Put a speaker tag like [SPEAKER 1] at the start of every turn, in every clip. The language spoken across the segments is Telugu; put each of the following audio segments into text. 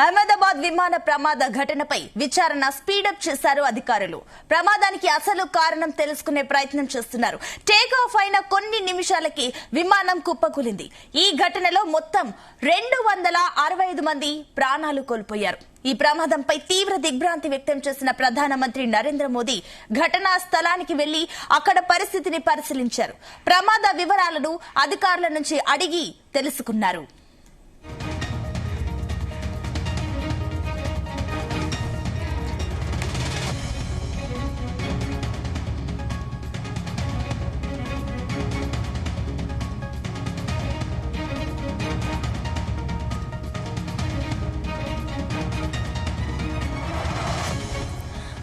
[SPEAKER 1] అహ్మదాబాద్ విమాన ప్రమాద ఘటనపై విచారణ స్పీడప్ చేశారు అధికారులు. ప్రమాదానికి అసలు కారణం తెలుసుకునే ప్రయత్నం చేస్తున్నారు. టేక్ ఆఫ్ అయిన కొన్ని నిమిషాలకి విమానం కుప్పకూలింది. ఈ ఘటనలో మొత్తం 265 మంది ప్రాణాలు కోల్పోయారు. ఈ ప్రమాదంపై తీవ్ర దిగ్భ్రాంతి వ్యక్తం చేసిన ప్రధానమంత్రి నరేంద్ర మోదీ ఘటనా స్థలానికి వెళ్లి అక్కడ పరిస్థితిని పరిశీలించారు. ప్రమాద వివరాలను అధికారుల నుంచి అడిగి తెలుసుకున్నారు.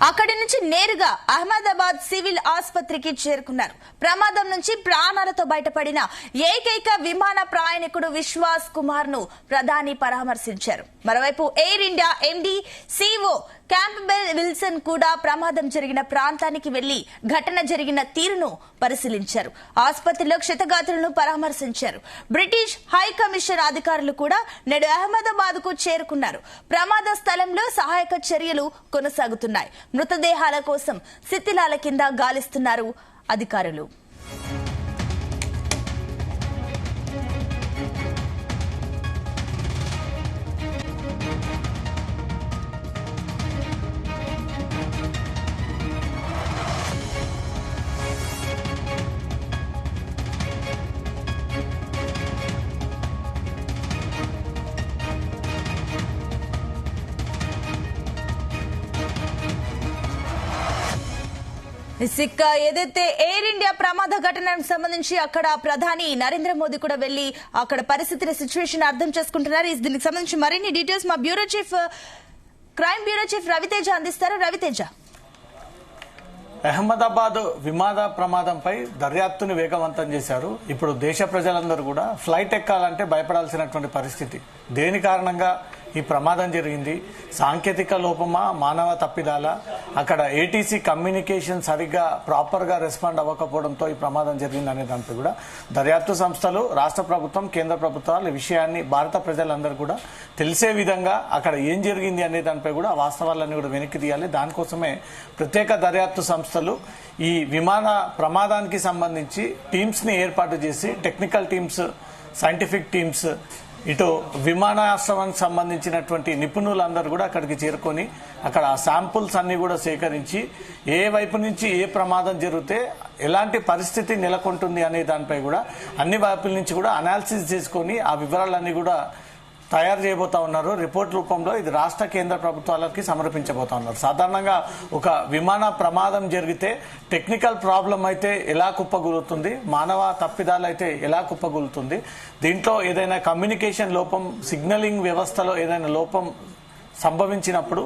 [SPEAKER 1] అక్కడి నుంచి నేరుగా అహ్మదాబాద్ సివిల్ ఆసుపత్రికి చేరుకున్నారు. ప్రమాదం నుంచి ప్రాణాలతో బయటపడిన ఏకైక విమాన ప్రయాణికుడు విశ్వాస్ కుమార్ ను ప్రధాని పరామర్శించారు. మరోవైపు air India MD CEO Campbell Wilson కూడా ప్రమాదం జరిగిన ప్రాంతానికి వెళ్లి ఘటన జరిగిన తీరును పరిశీలించారు. ఆసుపత్రిలో క్షతగాత్రులను పరామర్శించారు. బ్రిటిష్ హై కమిషన్ అధికారులు కూడా నేడు అహ్మదాబాద్ కు చేరుకున్నారు. ప్రమాద స్థలంలో సహాయక చర్యలు కొనసాగుతున్నాయి. మృతదేహాల కోసం శిథిలాల కింద గాలిస్తున్నారు అధికారులు. ఏదైతే ఎయిర్ ఇండియా ప్రమాద ఘటనకు సంబంధించి అక్కడ ప్రధాని నరేంద్ర మోదీ కూడా వెళ్లి అక్కడ పరిస్థితిని సిచ్యువేషన్ అర్థం చేసుకుంటున్నారు. దీనికి సంబంధించి మరిన్ని డీటెయిల్స్ మా bureau chief crime bureau chief Raviteja అందిస్తారు. రవితేజ,
[SPEAKER 2] అహ్మదాబాద్ విమాన ప్రమాదంపై దర్యాప్తును వేగవంతం చేశారు. ఇప్పుడు దేశ ప్రజలందరూ కూడా ఫ్లైట్ ఎక్కాలంటే భయపడాల్సినటువంటి పరిస్థితి. దేని కారణంగా ఈ ప్రమాదం జరిగింది? సాంకేతిక లోపమా, మానవ తప్పిదాలా? అక్కడ ఏటీసీ కమ్యూనికేషన్ సరిగ్గా ప్రాపర్గా రెస్పాండ్ అవ్వకపోవడంతో ఈ ప్రమాదం జరిగింది అనే దానిపై కూడా దర్యాప్తు సంస్థలు, రాష్ట్ర ప్రభుత్వం, కేంద్ర ప్రభుత్వాలు ఈ విషయాన్ని భారత ప్రజలందరూ కూడా తెలిసే విధంగా అక్కడ ఏం జరిగింది అనే దానిపై కూడా వాస్తవాలన్నీ కూడా వెనక్కి తీయాలి. దానికోసమే ప్రత్యేక దర్యాప్తు సంస్థలు ఈ విమాన ప్రమాదానికి సంబంధించి టీమ్స్ ని ఏర్పాటు చేసి టెక్నికల్ టీమ్స్, సైంటిఫిక్ టీమ్స్, ఇటు విమానాశ్రయానికి సంబంధించినటువంటి నిపుణులందరూ కూడా అక్కడికి చేరుకొని అక్కడ శాంపుల్స్ అన్ని కూడా సేకరించి ఏ వైపు నుంచి ఏ ప్రమాదం జరిగితే ఎలాంటి పరిస్థితి నెలకొంటుంది అనే దానిపై కూడా అన్ని వైపుల నుంచి కూడా అనాలిసిస్ చేసుకొని ఆ వివరాలన్నీ కూడా తయారు చేయబోతా ఉన్నారు. రిపోర్ట్ రూపంలో ఇది రాష్ట్ర, కేంద్ర ప్రభుత్వాలకి సమర్పించబోతా ఉన్నారు. సాధారణంగా ఒక విమాన ప్రమాదం జరిగితే టెక్నికల్ ప్రాబ్లం అయితే ఎలా కుప్పగూలుతుంది, మానవ తప్పిదాలు అయితే ఎలా కుప్పగూలుతుంది, దీంట్లో ఏదైనా కమ్యూనికేషన్ లోపం, సిగ్నలింగ్ వ్యవస్థలో ఏదైనా లోపం సంభవించినప్పుడు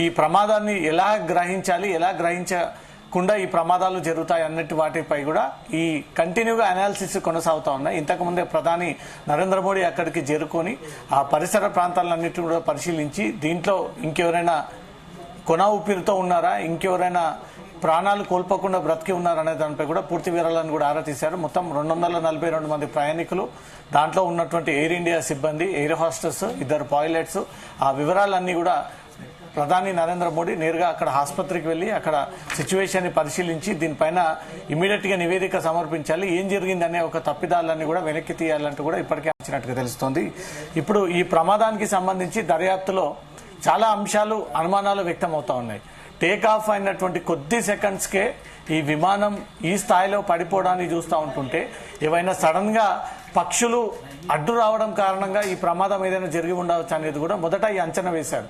[SPEAKER 2] ఈ ప్రమాదాన్ని ఎలా గ్రహించాలి, ఎలా గ్రహించకుండా ఈ ప్రమాదాలు జరుగుతాయి అన్నట్టు వాటిపై కూడా ఈ కంటిన్యూగా అనాలిసిస్ కొనసాగుతా ఉన్నాయి. ఇంతకుముందే ప్రధాని నరేంద్ర మోడీ అక్కడికి చేరుకొని ఆ పరిసర ప్రాంతాలన్నింటినీ కూడా పరిశీలించి దీంట్లో ఇంకెవరైనా కొన ఊపిరితో ఉన్నారా, ఇంకెవరైనా ప్రాణాలు కోల్పోకుండా బ్రతికి ఉన్నారనే దానిపై కూడా పూర్తి వివరాలను కూడా ఆరా తీశారు. మొత్తం 242 మంది ప్రయాణికులు, దాంట్లో ఉన్నటువంటి ఎయిర్ ఇండియా సిబ్బంది, ఎయిర్ హోస్టెస్, 2 పైలట్స్, ఆ వివరాలన్నీ కూడా ప్రధాని నరేంద్ర మోడీ నేరుగా అక్కడ ఆసుపత్రికి వెళ్లి అక్కడ సిచ్యువేషన్ ని పరిశీలించి దీనిపైన ఇమీడియట్ గా నివేదిక సమర్పించాలి. ఏం జరిగిందనే ఒక తప్పిదాలన్నీ కూడా వెనక్కి తీయాలంటూ కూడా ఇప్పటికే వచ్చినట్టుగా తెలుస్తోంది. ఇప్పుడు ఈ ప్రమాదానికి సంబంధించి దర్యాప్తులో చాలా అంశాలు, అనుమానాలు వ్యక్తం అవుతా ఉన్నాయి. టేక్ ఆఫ్ అయినటువంటి కొద్ది సెకండ్స్ కే ఈ విమానం ఈ స్థాయిలో పడిపోవడాన్ని చూస్తూ ఉంటుంటే ఏవైనా సడన్ గా పక్షులు అడ్డు రావడం కారణంగా ఈ ప్రమాదం ఏదైనా జరిగి ఉండవచ్చు అనేది కూడా మొదట ఈ అంచనా వేశారు.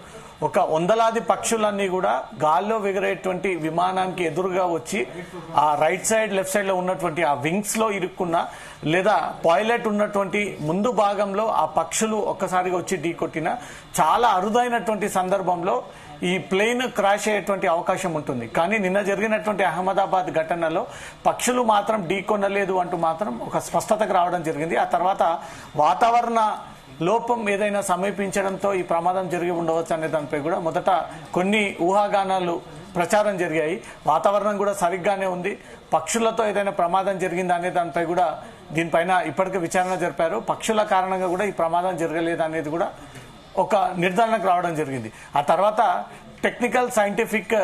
[SPEAKER 2] ఒక వందలాది పక్షులన్నీ కూడా గాల్లో ఎగిరేటువంటి విమానానికి ఎదురుగా వచ్చి ఆ రైట్ సైడ్, లెఫ్ట్ సైడ్ లో ఉన్నటువంటి ఆ వింగ్స్ లో ఇరుక్కున్న లేదా పైలట్ ఉన్నటువంటి ముందు భాగంలో ఆ పక్షులు ఒక్కసారిగా వచ్చి ఢీకొట్టిన చాలా అరుదైనటువంటి సందర్భంలో ఈ ప్లేన్ క్రాష్ అయ్యేటువంటి అవకాశం ఉంటుంది. కానీ నిన్న జరిగినటువంటి అహ్మదాబాద్ ఘటనలో పక్షులు మాత్రం ఢీకొనలేదు అంటూ మాత్రం ఒక స్పష్టతకు రావడం జరిగింది. ఆ తర్వాత వాతావరణ లోపం ఏదైనా సమీపించడంతో ఈ ప్రమాదం జరిగి ఉండవచ్చు అనే దానిపై కూడా మొదట కొన్ని ఊహాగానాలు ప్రచారం జరిగాయి. వాతావరణం కూడా సరిగ్గానే ఉంది, పక్షులతో ఏదైనా ప్రమాదం జరిగిందా అనే దానిపై కూడా దీనిపైన ఇప్పటికే విచారణ జరిపారు. పక్షుల కారణంగా కూడా ఈ ప్రమాదం జరగలేదు అనేది కూడా ఒక నిర్ధారణకు రావడం జరిగింది. ఆ తర్వాత టెక్నికల్ సైంటిఫిక్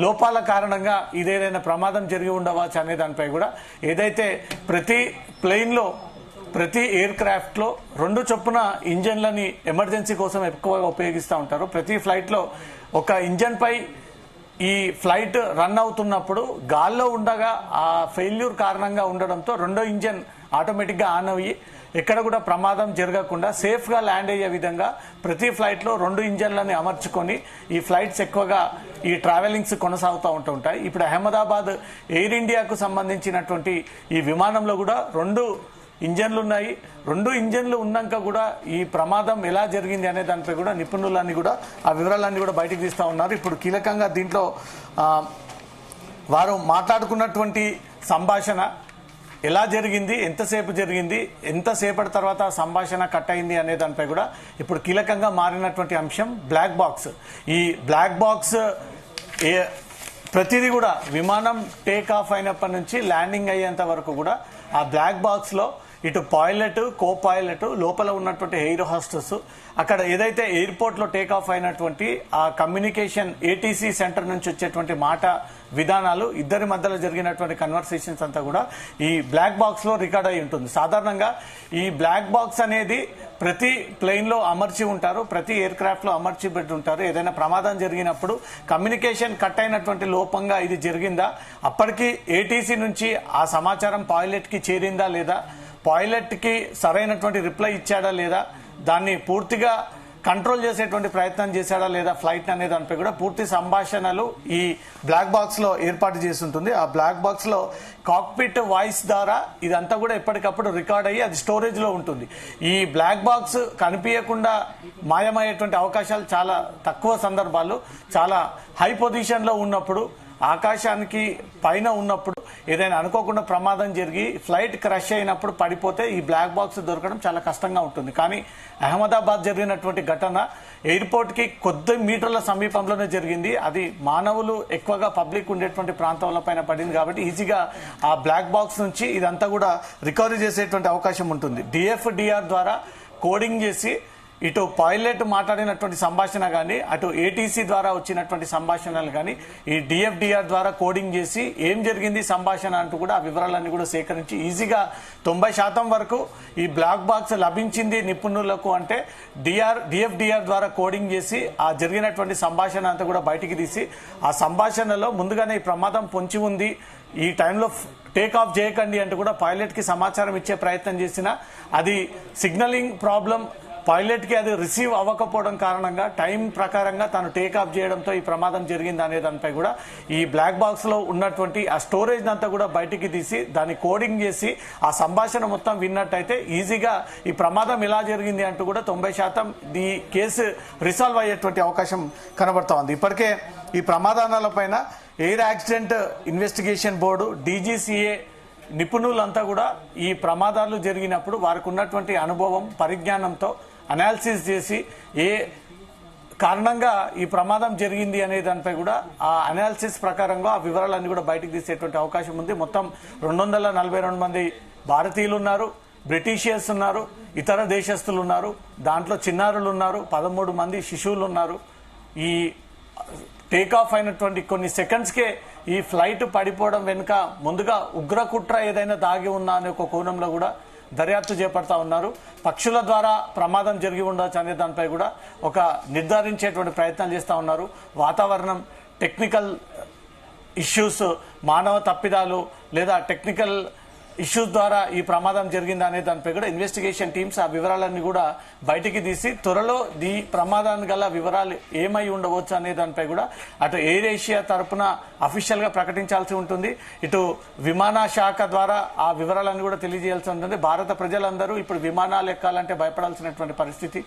[SPEAKER 2] లోపాల కారణంగా ఇదేదైనా ప్రమాదం జరిగి ఉండవచ్చు అనే దానిపై కూడా ఏదైతే ప్రతి ప్లేన్లో ప్రతి ఎయిర్ క్రాఫ్ట్లో 2 చొప్పున ఇంజన్లని ఎమర్జెన్సీ కోసం ఎక్కువగా ఉపయోగిస్తూ ఉంటారు. ప్రతి ఫ్లైట్లో ఒక ఇంజన్ పై ఈ ఫ్లైట్ రన్ అవుతున్నప్పుడు గాల్లో ఉండగా ఆ ఫెయిల్యూర్ కారణంగా ఉండడంతో రెండో ఇంజన్ ఆటోమేటిక్గా ఆన్ అయ్యి ఎక్కడ కూడా ప్రమాదం జరగకుండా సేఫ్గా ల్యాండ్ అయ్యే విధంగా ప్రతి ఫ్లైట్లో 2 ఇంజన్లని అమర్చుకొని ఈ ఫ్లైట్స్ ఎక్కువగా ఈ ట్రావెలింగ్స్ కొనసాగుతూ ఉంటాయి. ఇప్పుడు అహ్మదాబాద్ ఎయిర్ ఇండియాకు సంబంధించినటువంటి ఈ విమానంలో కూడా 2 ఇంజన్లు ఉన్నాయి. 2 ఇంజన్లు ఉన్నాక కూడా ఈ ప్రమాదం ఎలా జరిగింది అనే దానిపై కూడా నిపుణులన్నీ కూడా ఆ వివరాలన్నీ కూడా బయటకు తీస్తూ ఉన్నారు. ఇప్పుడు కీలకంగా దీంట్లో వారు మాట్లాడుకున్నటువంటి సంభాషణ ఎలా జరిగింది, ఎంతసేపు జరిగింది, ఎంతసేపటి తర్వాత సంభాషణ కట్ అయింది అనే దానిపై కూడా ఇప్పుడు కీలకంగా మారినటువంటి అంశం బ్లాక్ బాక్స్. ఈ బ్లాక్ బాక్స్ ప్రతిదీ కూడా విమానం టేక్ ఆఫ్ అయినప్పటి నుంచి ల్యాండింగ్ అయ్యేంత వరకు కూడా ఆ బ్లాక్ బాక్స్ లో ఇటు పైలట్, కో పైలట్, లోపల ఉన్నటువంటి ఎయిర్ హోస్టెస్, అక్కడ ఏదైతే ఎయిర్పోర్ట్ లో టేక్ ఆఫ్ అయినటువంటి ఆ కమ్యూనికేషన్ ఏటీసీ సెంటర్ నుంచి వచ్చేటువంటి మాట విధానాలు, ఇద్దరి మధ్యలో జరిగినటువంటి కన్వర్సేషన్స్ అంతా కూడా ఈ బ్లాక్ బాక్స్ లో రికార్డ్ అయి ఉంటుంది. సాధారణంగా ఈ బ్లాక్ బాక్స్ అనేది ప్రతి ప్లేన్ లో అమర్చి ఉంటారు, ప్రతి ఎయిర్ క్రాఫ్ట్ లో అమర్చి పెట్టి ఉంటారు. ఏదైనా ప్రమాదం జరిగినప్పుడు కమ్యూనికేషన్ కట్ అయినటువంటి లోపంగా ఇది జరిగిందా, అప్పటికి ఏటీసీ నుంచి ఆ సమాచారం పైలట్ కి చేరిందా లేదా, పైలట్ కి సరైనటువంటి రిప్లై ఇచ్చాడా లేదా, దాన్ని పూర్తిగా కంట్రోల్ చేసేటువంటి ప్రయత్నం చేశాడా లేదా ఫ్లైట్ అనే దానిపై కూడా పూర్తి సంభాషణలు ఈ బ్లాక్ బాక్స్ లో ఏర్పాటు చేసి ఉంటుంది. ఆ బ్లాక్ బాక్స్ లో కాక్పిట్ వాయిస్ ద్వారా ఇదంతా కూడా ఎప్పటికప్పుడు రికార్డ్ అయ్యి అది స్టోరేజ్ లో ఉంటుంది. ఈ బ్లాక్ బాక్స్ కనిపించకుండా మాయమయ్యేటువంటి అవకాశాలు చాలా తక్కువ సందర్భాలు, చాలా హై పొజిషన్ లో ఉన్నప్పుడు, ఆకాశానికి పైన ఉన్నప్పుడు ఏదైనా అనుకోకుండా ప్రమాదం జరిగి ఫ్లైట్ క్రష్ అయినప్పుడు పడిపోతే ఈ బ్లాక్ బాక్స్ దొరకడం చాలా కష్టంగా ఉంటుంది. కానీ అహ్మదాబాద్ జరిగినటువంటి ఘటన ఎయిర్పోర్ట్ కి కొద్ది మీటర్ల సమీపంలోనే జరిగింది. అది మానవులు ఎక్కువగా పబ్లిక్ ఉండేటువంటి ప్రాంతాల పైన పడింది కాబట్టి ఈజీగా ఆ బ్లాక్ బాక్స్ నుంచి ఇదంతా కూడా రికవరీ చేసేటువంటి అవకాశం ఉంటుంది. డిఎఫ్డిఆర్ ద్వారా కోడింగ్ చేసి ఇటు పైలట్ మాట్లాడినటువంటి సంభాషణ కానీ, అటు ఏటీసీ ద్వారా వచ్చినటువంటి సంభాషణలు కానీ ఈ డిఎఫ్డిఆర్ ద్వారా కోడింగ్ చేసి ఏం జరిగింది సంభాషణ అంటూ కూడా ఆ వివరాలన్నీ కూడా సేకరించి ఈజీగా 90% వరకు ఈ బ్లాక్ బాక్స్ లభించింది నిపుణులకు అంటే డిఎఫ్డిఆర్ ద్వారా కోడింగ్ చేసి ఆ జరిగినటువంటి సంభాషణ అంతా కూడా బయటికి తీసి ఆ సంభాషణలో ముందుగానే ఈ ప్రమాదం పొంచి ఉంది, ఈ టైంలో టేక్ ఆఫ్ చేయకండి అంటూ కూడా పైలట్ కి సమాచారం ఇచ్చే ప్రయత్నం చేసినా అది సిగ్నలింగ్ ప్రాబ్లం, పైలట్ కి అది రిసీవ్ అవ్వకపోవడం కారణంగా టైం ప్రకారంగా తాను టేక్ ఆఫ్ చేయడంతో ఈ ప్రమాదం జరిగింది అనే దానిపై కూడా ఈ బ్లాక్ బాక్స్ లో ఉన్నటువంటి ఆ స్టోరేజ్ అంతా కూడా బయటికి తీసి దాన్ని కోడింగ్ చేసి ఆ సంభాషణ మొత్తం విన్నట్టయితే ఈజీగా ఈ ప్రమాదం ఎలా జరిగింది అంటూ కూడా 90% ఈ కేసు రిసాల్వ్ అయ్యేటువంటి అవకాశం కనబడతా ఉంది. ఇప్పటికే ఈ ప్రమాదాలపైన air accident investigation board, DGCA నిపుణులంతా కూడా ఈ ప్రమాదాలు జరిగినప్పుడు వారికి ఉన్నటువంటి అనుభవం, పరిజ్ఞానంతో అనాలిసిస్ చేసి ఏ కారణంగా ఈ ప్రమాదం జరిగింది అనే దానిపై కూడా ఆ అనాలిసిస్ ప్రకారంగా ఆ వివరాలన్నీ కూడా బయటకు తీసేటువంటి అవకాశం ఉంది. మొత్తం 242 మంది భారతీయులు ఉన్నారు, బ్రిటిషియర్స్ ఉన్నారు, ఇతర దేశస్తులు ఉన్నారు, దాంట్లో చిన్నారులు ఉన్నారు, 13 మంది శిశువులు ఉన్నారు. ఈ టేక్ ఆఫ్ అయినటువంటి కొన్ని సెకండ్స్కే ఈ ఫ్లైట్ పడిపోవడం వెనుక ముందుగా ఉగ్రకుట్ర ఏదైనా దాగి ఉన్నా అనే ఒక కోణంలో కూడా దర్యాప్తు చేపడతా ఉన్నారు. పక్షుల ద్వారా ప్రమాదం జరిగి ఉండొచ్చు అనే దానిపై కూడా ఒక నిర్ధారించేటువంటి ప్రయత్నాలు చేస్తూ ఉన్నారు. వాతావరణం, టెక్నికల్ ఇష్యూస్, మానవ తప్పిదాలు లేదా టెక్నికల్ ఇష్యూస్ ద్వారా ఈ ప్రమాదం జరిగిందా అనే దానిపై కూడా ఇన్వెస్టిగేషన్ టీమ్స్ ఆ వివరాలన్నీ కూడా బయటికి తీసి త్వరలో ఈ ప్రమాదానికి గల వివరాలు ఏమై ఉండవచ్చు అనే దానిపై కూడా అటు ఎయిర్ ఏషియా తరపున అఫీషియల్ గా ప్రకటించాల్సి ఉంటుంది, ఇటు విమాన శాఖ ద్వారా ఆ వివరాలన్నీ కూడా తెలియజేయాల్సి ఉంటుంది. భారత ప్రజలందరూ ఇప్పుడు విమానాలు ఎక్కాలంటే భయపడాల్సినటువంటి పరిస్థితి.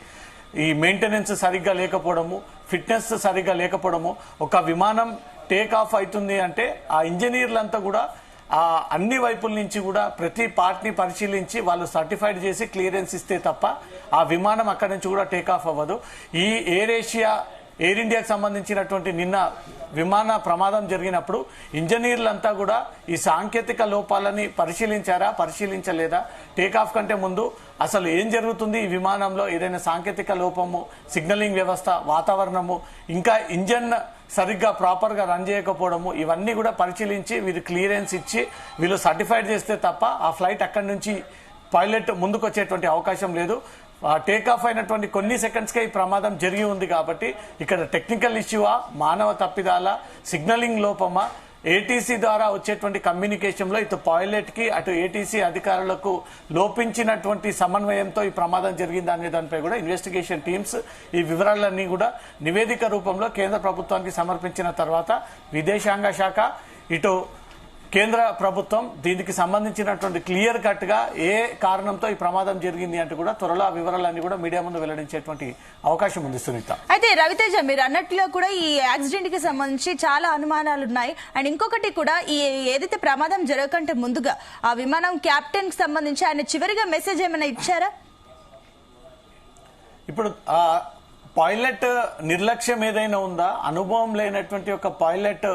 [SPEAKER 2] ఈ మెయింటెనెన్స్ సరిగ్గా లేకపోవడము, ఫిట్నెస్ సరిగ్గా లేకపోవడము, ఒక విమానం టేక్ ఆఫ్ అవుతుంది అంటే ఆ ఇంజనీర్లంతా కూడా ఆ అన్ని వైపుల నుంచి కూడా ప్రతి పార్ట్ ని పరిశీలించి వాళ్ళు సర్టిఫైడ్ చేసి క్లియరెన్స్ ఇస్తే తప్ప ఆ విమానం అక్కడి నుంచి కూడా టేక్ ఆఫ్ అవ్వదు. ఈ ఎయిర్ ఏషియా, ఎయిర్ ఇండియాకి సంబంధించినటువంటి నిన్న విమాన ప్రమాదం జరిగినప్పుడు ఇంజనీర్లంతా కూడా ఈ సాంకేతిక లోపాలని పరిశీలించలేదా? టేకాఫ్ కంటే ముందు అసలు ఏం జరుగుతుంది ఈ విమానంలో, ఏదైనా సాంకేతిక లోపము, సిగ్నలింగ్ వ్యవస్థ, వాతావరణము, ఇంకా ఇంజన్ సరిగ్గా ప్రాపర్ గా రన్ చేయకపోవడము, ఇవన్నీ కూడా పరిశీలించి వీరు క్లియరెన్స్ ఇచ్చి వీళ్ళు సర్టిఫైడ్ చేస్తే తప్ప ఆ ఫ్లైట్ అక్కడి నుంచి పైలట్ ముందుకు వచ్చేటువంటి అవకాశం లేదు. టేకాఫ్ అయినటువంటి కొన్ని సెకండ్స్కే ఈ ప్రమాదం జరిగి ఉంది కాబట్టి ఇక్కడ టెక్నికల్ ఇష్యూవా, మానవ తప్పిదాల, సిగ్నలింగ్ లోపమా, ఏటీసీ ద్వారా వచ్చేటువంటి కమ్యూనికేషన్ లో ఇటు పైలట్ కి అటు ఏటీసీ అధికారులకు లోపించినటువంటి సమన్వయంతో ఈ ప్రమాదం జరిగింది అనే దానిపై కూడా ఇన్వెస్టిగేషన్ టీమ్స్ ఈ వివరాలన్నీ కూడా నివేదిక రూపంలో కేంద్ర ప్రభుత్వానికి సమర్పించిన తర్వాత విదేశాంగ శాఖ ఇటు కేంద్ర ప్రభుత్వం దీనికి సంబంధించినటువంటి క్లియర్ కట్ గా ఏ కారణంతో ఈ ప్రమాదం జరిగింది అంటే కూడా త్వరలో ఆ వివరాలన్నీ కూడా మీడియా ముందు వెల్లడించేటువంటి అవకాశం ఉంది. సునీత,
[SPEAKER 1] అయితే రవితేజ, మీరు అన్నట్లో కూడా ఈ యాక్సిడెంట్ కి సంబంధించి చాలా అనుమానాలు ఉన్నాయి. అండ్ ఇంకొకటి కూడా, ఈ ఏదైతే ప్రమాదం జరగకంటే ముందుగా ఆ విమానం కెప్టెన్ కి సంబంధించి ఆయన చివరిగా మెసేజ్ ఏమైనా ఇచ్చారా?
[SPEAKER 2] ఇప్పుడు పైలట్ నిర్లక్ష్యం ఏదైనా ఉందా? అనుభవం లేనటువంటి ఒక పైలట్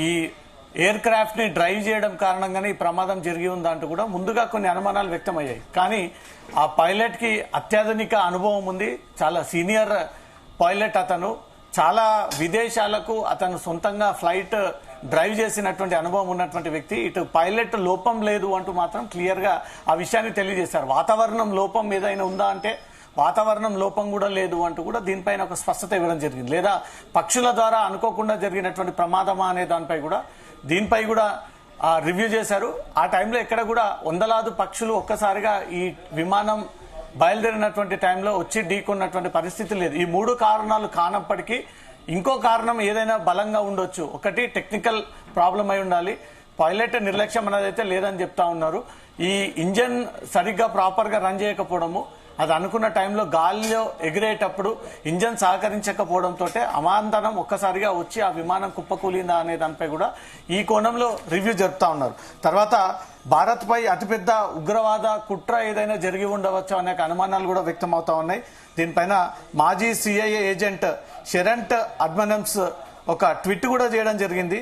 [SPEAKER 2] ఈ ఎయిర్ క్రాఫ్ట్ ని డ్రైవ్ చేయడం కారణంగానే ఈ ప్రమాదం జరిగి ఉందా అంటూ కూడా ముందుగా కొన్ని అనుమానాలు వ్యక్తమయ్యాయి. కానీ ఆ పైలట్ కి అత్యాధునిక అనుభవం ఉంది, చాలా సీనియర్ పైలట్ అతను, చాలా విదేశాలకు అతను సొంతంగా ఫ్లైట్ డ్రైవ్ చేసినటువంటి అనుభవం ఉన్నటువంటి వ్యక్తి. ఇటు పైలట్ లోపం లేదు అంటూ మాత్రం క్లియర్ గా ఆ విషయాన్ని తెలియజేశారు. వాతావరణం లోపం ఏదైనా ఉందా అంటే వాతావరణం లోపం కూడా లేదు అంటూ కూడా దీనిపైన ఒక స్పష్టత ఇవ్వడం జరిగింది. లేదా పక్షుల ద్వారా అనుకోకుండా జరిగినటువంటి ప్రమాదమా అనే దీనిపై కూడా రివ్యూ చేశారు. ఆ టైంలో ఎక్కడ కూడా వందలాది పక్షులు ఒక్కసారిగా ఈ విమానం బయలుదేరినటువంటి టైంలో వచ్చి ఢీకొన్నటువంటి పరిస్థితి లేదు. ఈ మూడు కారణాలు కానప్పటికీ ఇంకో కారణం ఏదైనా బలంగా ఉండొచ్చు. ఒకటి టెక్నికల్ ప్రాబ్లం అయి ఉండాలి, పైలట్ నిర్లక్ష్యం అనేది లేదని చెప్తా ఉన్నారు. ఈ ఇంజన్ సరిగ్గా ప్రాపర్ గా రన్ చేయకపోవడము, అది అనుకున్న టైంలో గాలిలో ఎగిరేటప్పుడు ఇంజన్ సహకరించకపోవడంతో అమాంతరం ఒక్కసారిగా వచ్చి ఆ విమానం కుప్పకూలిందా అనే దానిపై కూడా ఈ కోణంలో రివ్యూ జరుపుతా ఉన్నారు. తర్వాత భారత్ పై అతిపెద్ద ఉగ్రవాద కుట్ర ఏదైనా జరిగి ఉండవచ్చు అనే అనుమానాలు కూడా వ్యక్తం అవుతా ఉన్నాయి. దీనిపైన మాజీ సిఐఏ ఏజెంట్ షెరంట్ అడ్మనమ్స్ ఒక ట్వీట్ కూడా చేయడం జరిగింది.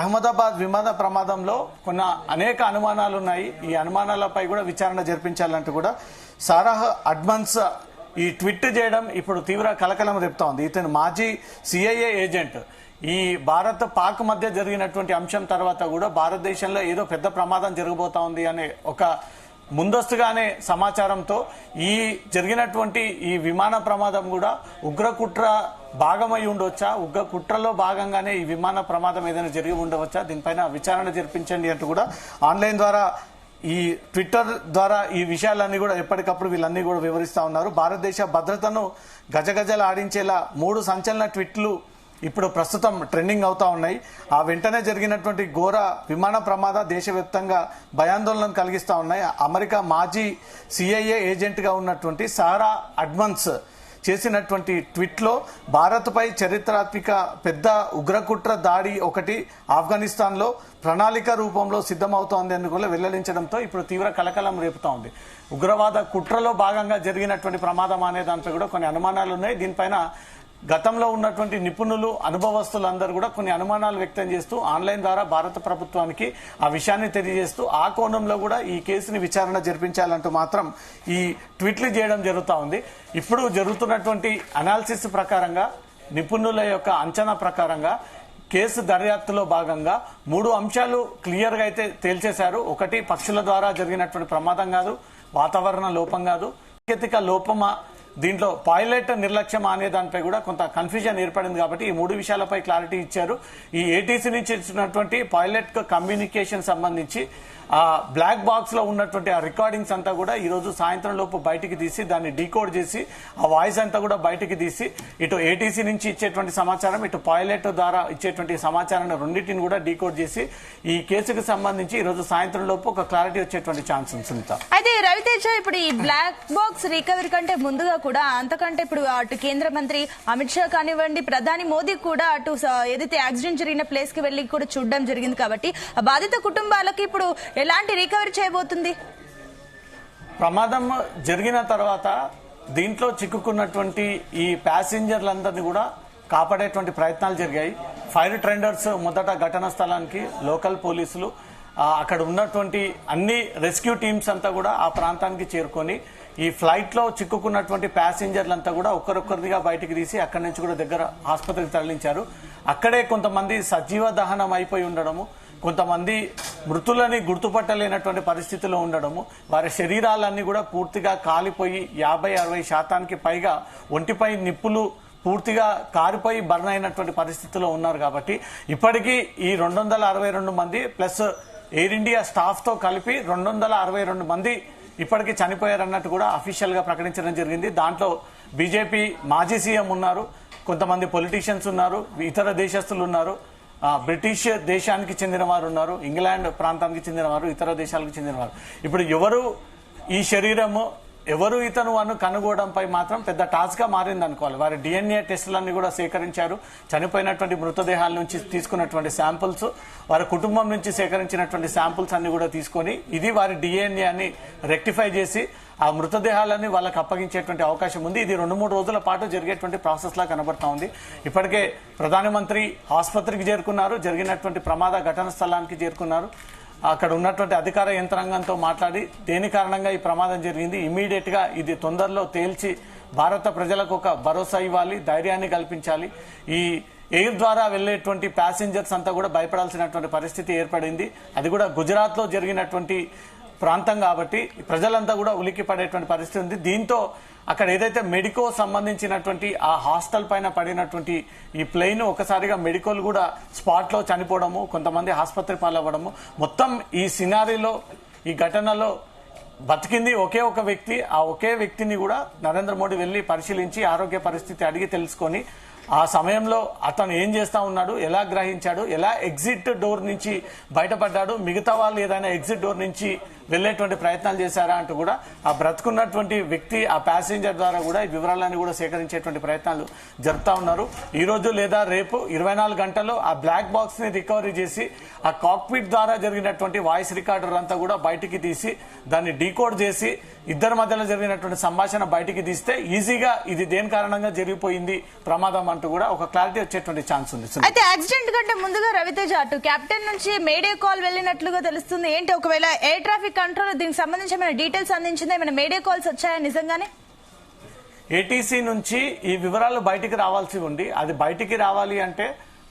[SPEAKER 2] అహ్మదాబాద్ విమాన ప్రమాదంలో అనేక అనుమానాలు ఉన్నాయి, ఈ అనుమానాలపై కూడా విచారణ జరిపించాలంటూ కూడా సారాహ్ అడ్మన్స్ ఈ ట్వీట్ చేయడం ఇప్పుడు తీవ్ర కలకలం రేపుతా ఉంది. ఇతను మాజీ సిఐఏ ఏజెంట్. ఈ భారత్ పాక్ మధ్య జరిగినటువంటి అంశం తర్వాత కూడా భారతదేశంలో ఏదో పెద్ద ప్రమాదం జరగబోతా ఉంది అనే ఒక ముందస్తుగానే సమాచారంతో ఈ జరిగినటువంటి ఈ విమాన ప్రమాదం కూడా ఉగ్రకుట్ర భాగమై ఉండవచ్చా, ఉగ్రకుట్రలో భాగంగానే ఈ విమాన ప్రమాదం ఏదైనా జరిగి ఉండవచ్చా, దీనిపైన విచారణ జరిపించండి అంటూ కూడా ఆన్లైన్ ద్వారా ఈ ట్విట్టర్ ద్వారా ఈ విషయాలన్నీ కూడా ఎప్పటికప్పుడు వీళ్ళన్నీ కూడా వివరిస్తా ఉన్నారు. భారతదేశ భద్రతను గజగజలు ఆడించేలా 3 సంచలన ట్వీట్లు ఇప్పుడు ప్రస్తుతం ట్రెండింగ్ అవుతా ఉన్నాయి. ఆ వెంటనే జరిగినటువంటి ఘోర విమాన ప్రమాద దేశవ్యాప్తంగా భయాందోళనను కలిగిస్తా ఉన్నాయి. అమెరికా మాజీ సిఐఏ ఏజెంట్ గా ఉన్నటువంటి సారా అడ్మన్స్ చేసినటువంటి ట్వీట్ లో భారత్ పై చరిత్రాత్మక పెద్ద ఉగ్రకుట్ర దాడి ఒకటి ఆఫ్ఘనిస్తాన్ లో ప్రణాళిక రూపంలో సిద్ధమవుతోంది అని కూడా వెల్లడించడంతో ఇప్పుడు తీవ్ర కలకలం రేపుతా ఉంది. ఉగ్రవాద కుట్రలో భాగంగా జరిగినటువంటి ప్రమాదం అనే దానిపై కూడా కొన్ని అనుమానాలు ఉన్నాయి. దీనిపైన గతంలో ఉన్నటువంటి నిపుణులు, అనుభవస్తులందరూ కూడా కొన్ని అనుమానాలు వ్యక్తం చేస్తూ ఆన్లైన్ ద్వారా భారత ప్రభుత్వానికి ఆ విషయాన్ని తెలియజేస్తూ ఆ కోణంలో కూడా ఈ కేసుని విచారణ జరిపించాలంటూ మాత్రం ఈ ట్వీట్లు చేయడం జరుగుతూ ఉంది. ఇప్పుడు జరుగుతున్నటువంటి అనాలిసిస్ ప్రకారంగా, నిపుణుల యొక్క అంచనా ప్రకారంగా కేసు దర్యాప్తులో భాగంగా 3 అంశాలు క్లియర్ గా అయితే తేల్చేశారు. ఒకటి, పక్షుల ద్వారా జరిగినటువంటి ప్రమాదం కాదు, వాతావరణ లోపం కాదు, సాంకేతిక లోపమా, దీంట్లో పైలట్ నిర్లక్ష్యం అనే దానిపై కూడా కొంత కన్ఫ్యూజన్ ఏర్పడింది. కాబట్టి ఈ 3 విషయాలపై క్లారిటీ ఇచ్చారు. ఈ ఏటీసీ నుంచి ఇచ్చినటువంటి పైలట్ కమ్యూనికేషన్ సంబంధించి ఆ బ్లాక్ బాక్స్ లో ఉన్నటువంటి ఆ రికార్డింగ్స్ అంతా కూడా ఈ రోజు సాయంత్రం లోపు బయటికి తీసి దాన్ని డీకోడ్ చేసి ఆ వాయిస్ అంతా కూడా బయటికి తీసి ఇటు ఏటీసీ నుంచి ఇచ్చేటువంటి సమాచారం, ఇటు పైలట్ ద్వారా ఇచ్చేటువంటి సమాచారాన్ని రెండింటిని కూడా డీకోడ్ చేసి ఈ కేసుకు సంబంధించి ఈ రోజు సాయంత్రం లోపు ఒక క్లారిటీ వచ్చేటువంటి ఛాన్స్ ఉంది. సునీత,
[SPEAKER 1] అయితే రవితేజ, ఇప్పుడు ఈ బ్లాక్ బాక్స్ రికవరీ కంటే ముందుగా కూడా అంతకంటే ఇప్పుడు అటు కేంద్ర మంత్రి అమిత్ షా కానివ్వండి, ప్రధాని మోదీ కూడా అటు ఏదైతే యాక్సిడెంట్ జరిగిన ప్లేస్ కి వెళ్లి కూడా చూడడం జరిగింది. కాబట్టి ఆ బాధిత కుటుంబాలకు ఇప్పుడు ఎలాంటి రికవరీ చేయబోతుంది?
[SPEAKER 2] ప్రమాదం జరిగిన తర్వాత దీంట్లో చిక్కుకున్నటువంటి ఈ ప్యాసింజర్లందరినీ కూడా కాపాడేటువంటి ప్రయత్నాలు జరిగాయి. ఫైర్ టెండర్స్ మొదట ఘటనా స్థలానికి లోకల్ పోలీసులు అక్కడ ఉన్నటువంటి అన్ని రెస్క్యూ టీమ్స్ అంతా కూడా ఆ ప్రాంతానికి చేరుకొని ఈ ఫ్లైట్ లో చిక్కుకున్నటువంటి ప్యాసింజర్లంతా కూడా ఒక్కరొక్కరిగా బయటికి తీసి అక్కడి నుంచి కూడా దగ్గర ఆసుపత్రికి తరలించారు. అక్కడే కొంతమంది సజీవ దహనం అయిపోయి ఉండడము, కొంతమంది మృతులని గుర్తుపట్టలేనటువంటి పరిస్థితిలో ఉండడము, వారి శరీరాలన్నీ కూడా పూర్తిగా కాలిపోయి 50-60% పైగా ఒంటిపై నిప్పులు పూర్తిగా కారిపోయి బర్న్ అయినటువంటి పరిస్థితిలో ఉన్నారు. కాబట్టి ఇప్పటికీ ఈ 262 మంది ప్లస్ ఎయిర్ ఇండియా స్టాఫ్ తో కలిపి 262 మంది ఇప్పటికీ చనిపోయారన్నట్టు కూడా అఫీషియల్ గా ప్రకటించడం జరిగింది. దాంట్లో బీజేపీ మాజీ సీఎం ఉన్నారు, కొంతమంది పొలిటీషియన్స్ ఉన్నారు, ఇతర దేశస్తులు ఉన్నారు, బ్రిటిష్ దేశానికి చెందిన వారు ఉన్నారు, ఇంగ్లాండ్ ప్రాంతానికి చెందిన వారు, ఇతర దేశాలకు చెందిన వారు. ఇప్పుడు ఎవరు ఈ శరీరము ఎవరు ఇతను అని కనుగోవడంపై మాత్రం పెద్ద టాస్క్ గా మారింది అనుకోవాలి. వారి డిఎన్ఏ టెస్టులన్నీ కూడా సేకరించారు. చనిపోయినటువంటి మృతదేహాల నుంచి తీసుకున్నటువంటి శాంపుల్స్, వారి కుటుంబం నుంచి సేకరించినటువంటి శాంపుల్స్ అన్ని కూడా తీసుకొని ఇది వారి డిఎన్ఏ అని రెక్టిఫై చేసి ఆ మృతదేహాలని వాళ్ళకి అప్పగించేటువంటి అవకాశం ఉంది. ఇది 2-3 రోజుల పాటు జరిగేటువంటి ప్రాసెస్ లా కనబడతా ఉంది. ఇప్పటికే ప్రధానమంత్రి ఆసుపత్రికి చేరుకున్నారు, జరిగినటువంటి ప్రమాద ఘటన స్థలానికి చేరుకున్నారు. అక్కడ ఉన్నటువంటి అధికార యంత్రాంగంతో మాట్లాడి దేని కారణంగా ఈ ప్రమాదం జరిగింది, ఇమీడియట్ గా ఇది తొందరలో తేల్చి భారత ప్రజలకు ఒక భరోసా ఇవ్వాలి, ధైర్యాన్ని కల్పించాలి. ఈ ఎయిర్ ద్వారా వెళ్లేటువంటి ప్యాసింజర్స్ అంతా కూడా భయపడాల్సినటువంటి పరిస్థితి ఏర్పడింది. అది కూడా గుజరాత్ లో జరిగినటువంటి ప్రాంతం కాబట్టి ప్రజలంతా కూడా ఉలిక్కి పడేటువంటి పరిస్థితి ఉంది. దీంతో అక్కడ ఏదైతే మెడికో సంబంధించినటువంటి ఆ హాస్టల్ పైన పడినటువంటి ఈ ప్లేన్ ఒకసారిగా మెడికోలు కూడా స్పాట్ లో చనిపోవడము, కొంతమంది ఆసుపత్రి పాలవ్వడము, మొత్తం ఈ సినారీలో ఈ ఘటనలో బతికింది ఒకే ఒక వ్యక్తి. ఆ ఒకే వ్యక్తిని కూడా నరేంద్ర మోడీ వెళ్లి పరిశీలించి ఆరోగ్య పరిస్థితి అడిగి తెలుసుకొని ఆ సమయంలో అతను ఏం చేస్తా ఉన్నాడు, ఎలా గ్రహించాడు, ఎలా ఎగ్జిట్ డోర్ నుంచి బయటపడ్డాడు, మిగతా వాళ్ళు ఏదైనా ఎగ్జిట్ డోర్ నుంచి వెళ్లేటువంటి ప్రయత్నాలు చేశారా అంటూ కూడా ఆ బ్రతుకున్నటువంటి వ్యక్తి ఆ ప్యాసింజర్ ద్వారా కూడా ఈ వివరాలన్నీ కూడా సేకరించేటువంటి ప్రయత్నాలు జరుపుతా ఉన్నారు. ఈ రోజు లేదా రేపు 24 గంటల్లో ఆ బ్లాక్ బాక్స్ ని రికవరీ చేసి ఆ కాక్పిట్ ద్వారా జరిగినటువంటి వాయిస్ రికార్డర్ అంతా కూడా బయటికి తీసి దాన్ని డీకోడ్ చేసి ఇద్దరి మధ్యలో జరిగినటువంటి సంభాషణ బయటికి తీస్తే ఈజీగా ఇది దేని కారణంగా జరిగిపోయింది ప్రమాదం అంటూ కూడా ఒక క్లారిటీ వచ్చేటువంటి ఛాన్స్ ఉంది.
[SPEAKER 1] అయితే యాక్సిడెంట్ కంటే ముందుగా రవితేజ అటు కెప్టెన్ నుంచి మేడే కాల్ వెళ్ళినట్లుగా తెలుస్తుంది. ఏంటి ఒకవేళ ఎయిర్ ట్రాఫిక్ కంట్రోల్ దీనికి సంబంధించి ఏమైనా డీటెయిల్స్ అందించిందా, ఏమైనా మేడే కాల్స్ వచ్చాయా నిజంగానే?
[SPEAKER 2] ఏటీసీ నుంచి ఈ వివరాలు బయటికి రావాల్సి ఉంది. అది బయటికి రావాలి అంటే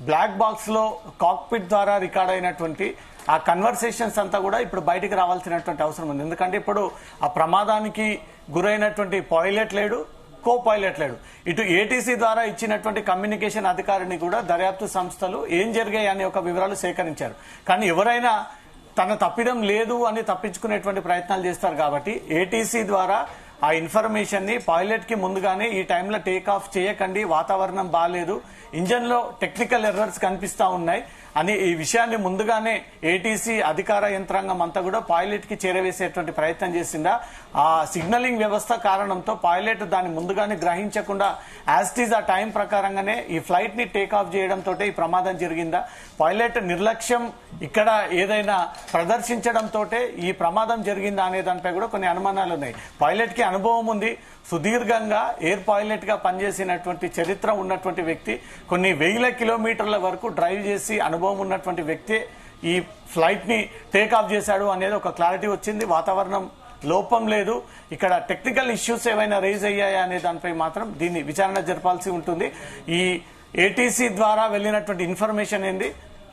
[SPEAKER 2] బ్లాక్ బాక్స్ లో కాక్పిట్ ద్వారా రికార్డ్ అయినటువంటి ఆ కన్వర్సేషన్స్ అంతా కూడా ఇప్పుడు బయటికి రావాల్సినటువంటి అవసరం ఉంది. ఎందుకంటే ఇప్పుడు ఆ ప్రమాదానికి గురైనటువంటి పైలట్ లేడు, కో పైలట్ లేడు. ఇటు ఏటీసీ ద్వారా ఇచ్చినటువంటి కమ్యూనికేషన్ అధికారిని కూడా దర్యాప్తు సంస్థలు ఏం జరిగాయి అనే ఒక వివరాలు సేకరించారు. కానీ ఎవరైనా తన తప్పిదం లేదు అని తప్పించుకునేటువంటి ప్రయత్నాలు చేస్తారు. కాబట్టి ఏటీసీ ద్వారా ఆ ఇన్ఫర్మేషన్ ని పైలట్ కి ముందుగానే ఈ టైంలో టేక్ ఆఫ్ చేయకండి, వాతావరణం బాగాలేదు, ఇంజన్ లో టెక్నికల్ ఎర్రర్స్ కనిపిస్తా ఉన్నాయి అని ఈ విషయాన్ని ముందుగానే ఏటీసీ అధికార యంత్రాంగం అంతా కూడా పైలట్ కి చేరవేసేటువంటి ప్రయత్నం చేసిందా? ఆ సిగ్నలింగ్ వ్యవస్థ కారణంతో పైలట్ దాన్ని ముందుగానే గ్రహించకుండా యాస్టీజ్ ఆ టైం ప్రకారంగానే ఈ ఫ్లైట్ ని టేక్ ఆఫ్ చేయడంతో ఈ ప్రమాదం జరిగిందా? పైలట్ నిర్లక్ష్యం ఇక్కడ ఏదైనా ప్రదర్శించడంతో ఈ ప్రమాదం జరిగిందా అనే దానిపై కూడా కొన్ని అనుమానాలు ఉన్నాయి. పైలట్ కి అనుభవం ఉంది, సుదీర్ఘంగా ఎయిర్ పైలట్ గా పనిచేసినటువంటి చరిత్ర ఉన్నటువంటి వ్యక్తి, కొన్ని 1000 కిలోమీటర్ల వరకు డ్రైవ్ చేసి అనుభవం ఉన్నటువంటి వ్యక్తి ఈ ఫ్లైట్ ని టేక్ ఆఫ్ చేశాడు అనేది ఒక క్లారిటీ వచ్చింది. వాతావరణం లోపం లేదు, ఇక్కడ టెక్నికల్ ఇష్యూస్ ఏమైనా రైజ్ అయ్యాయా అనే దానిపై మాత్రం దీన్ని విచారణ జరపాల్సి ఉంటుంది. ఈ ఏటీసీ ద్వారా వెళ్ళినటువంటి ఇన్ఫర్మేషన్ ఏంది,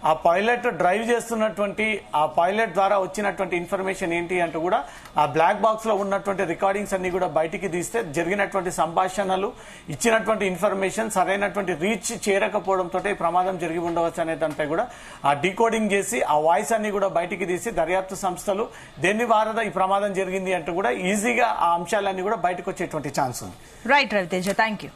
[SPEAKER 2] ఆ పైలట్ డ్రైవ్ చేస్తున్నటువంటి ఆ పైలట్ ద్వారా వచ్చినటువంటి ఇన్ఫర్మేషన్ ఏంటి అంటూ కూడా ఆ బ్లాక్ బాక్స్ లో ఉన్నటువంటి రికార్డింగ్స్ అన్ని కూడా బయటికి తీస్తే జరిగినటువంటి సంభాషణలు, ఇచ్చినటువంటి ఇన్ఫర్మేషన్ సరైనటువంటి రీచ్ చేరకపోవడంతో ప్రమాదం జరిగి ఉండవచ్చు అనే దానిపై కూడా ఆ డీకోడింగ్ చేసి ఆ వాయిస్ అన్ని కూడా బయటికి తీసి దర్యాప్తు సంస్థలు దేని వారద ఈ ప్రమాదం జరిగింది అంటూ కూడా ఈజీగా ఆ అంశాలన్నీ కూడా బయటకు వచ్చేటువంటి ఛాన్స్ ఉంది.
[SPEAKER 1] Right Raviteja, thank you.